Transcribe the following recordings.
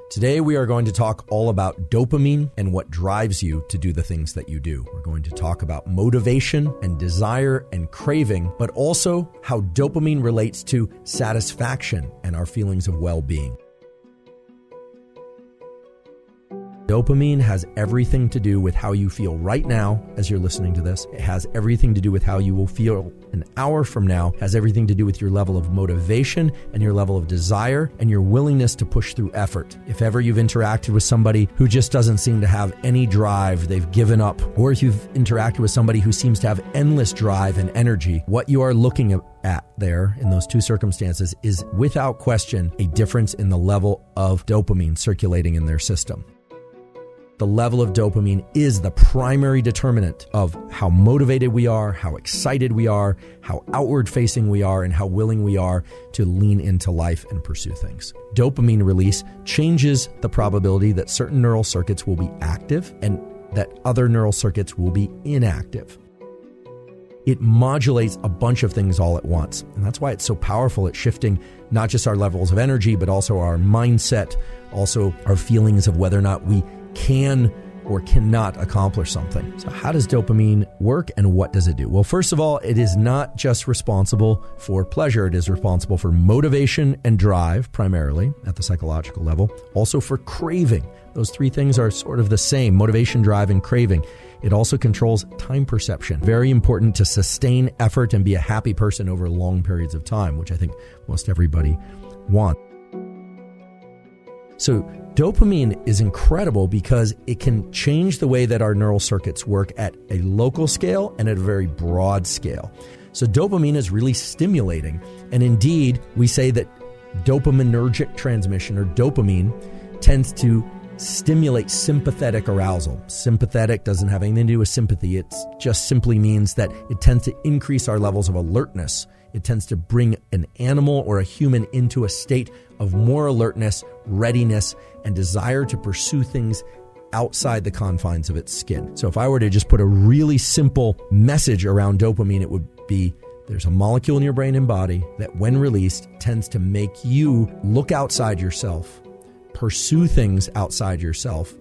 Today, we are going to talk all about dopamine and what drives you to do the things that you do. We're going to talk about motivation and desire and craving, but also how dopamine relates to satisfaction and our feelings of well-being. Dopamine has everything to do with how you feel right now as you're listening to this. It has everything to do with how you will feel an hour from now. It has everything to do with your level of motivation and your level of desire and your willingness to push through effort. If ever you've interacted with somebody who just doesn't seem to have any drive, they've given up, or if you've interacted with somebody who seems to have endless drive and energy, what you are looking at there in those two circumstances is without question a difference in the level of dopamine circulating in their system. The level of dopamine is the primary determinant of how motivated we are, how excited we are, how outward-facing we are, and how willing we are to lean into life and pursue things. Dopamine release changes the probability that certain neural circuits will be active and that other neural circuits will be inactive. It modulates a bunch of things all at once, and that's why it's so powerful at shifting not just our levels of energy, but also our mindset, also our feelings of whether or not we can or cannot accomplish something. So how does dopamine work and what does it do? Well, first of all, it is not just responsible for pleasure. It is responsible for motivation and drive, primarily at the psychological level. Also for craving. Those three things are sort of the same: motivation, drive, and craving. It also controls time perception. Very important to sustain effort and be a happy person over long periods of time, which I think most everybody wants. So dopamine is incredible because it can change the way that our neural circuits work at a local scale and at a very broad scale. So dopamine is really stimulating. And indeed, we say that dopaminergic transmission, or dopamine, tends to stimulate sympathetic arousal. Sympathetic doesn't have anything to do with sympathy. It just simply means that it tends to increase our levels of alertness. It tends to bring an animal or a human into a state of more alertness, readiness, and desire to pursue things outside the confines of its skin. So if I were to just put a really simple message around dopamine, it would be: there's a molecule in your brain and body that, when released, tends to make you look outside yourself, pursue things outside yourself,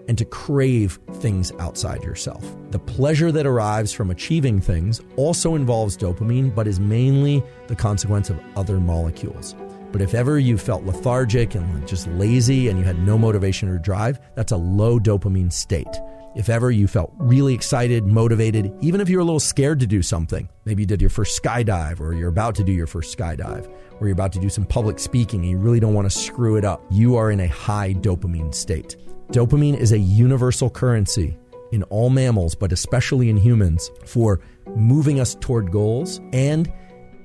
and to crave things outside yourself. The pleasure that arrives from achieving things also involves dopamine, but is mainly the consequence of other molecules. But if ever you felt lethargic and just lazy and you had no motivation or drive, that's a low dopamine state. If ever you felt really excited, motivated, even if you're a little scared to do something, maybe you did your first skydive, or you're about to do your first skydive, or you're about to do some public speaking and you really don't want to screw it up, you are in a high dopamine state. Dopamine is a universal currency in all mammals, but especially in humans, for moving us toward goals, and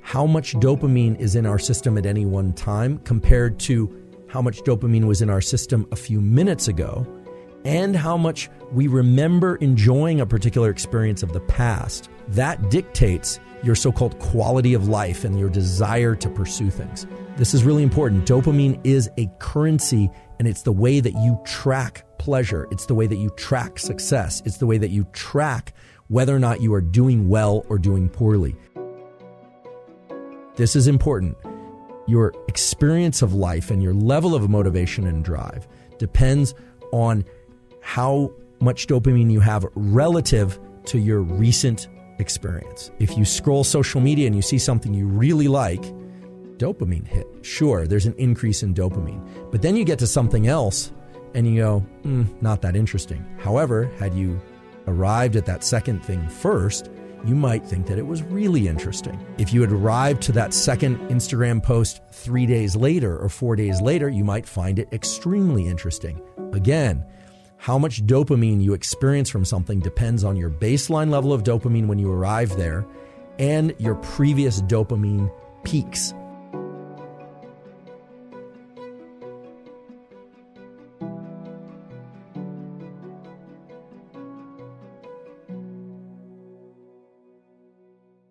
how much dopamine is in our system at any one time compared to how much dopamine was in our system a few minutes ago, and how much we remember enjoying a particular experience of the past. That dictates your so-called quality of life and your desire to pursue things. This is really important. Dopamine is a currency, and it's the way that you track pleasure. It's the way that you track success. It's the way that you track whether or not you are doing well or doing poorly. This is important. Your experience of life and your level of motivation and drive depends on how much dopamine you have relative to your recent experience. If you scroll social media and you see something you really like, dopamine hit. Sure, there's an increase in dopamine. But then you get to something else and you go, not that interesting. However, had you arrived at that second thing first, you might think that it was really interesting. If you had arrived to that second Instagram post 3 days later or 4 days later, you might find it extremely interesting. Again, how much dopamine you experience from something depends on your baseline level of dopamine when you arrive there and your previous dopamine peaks.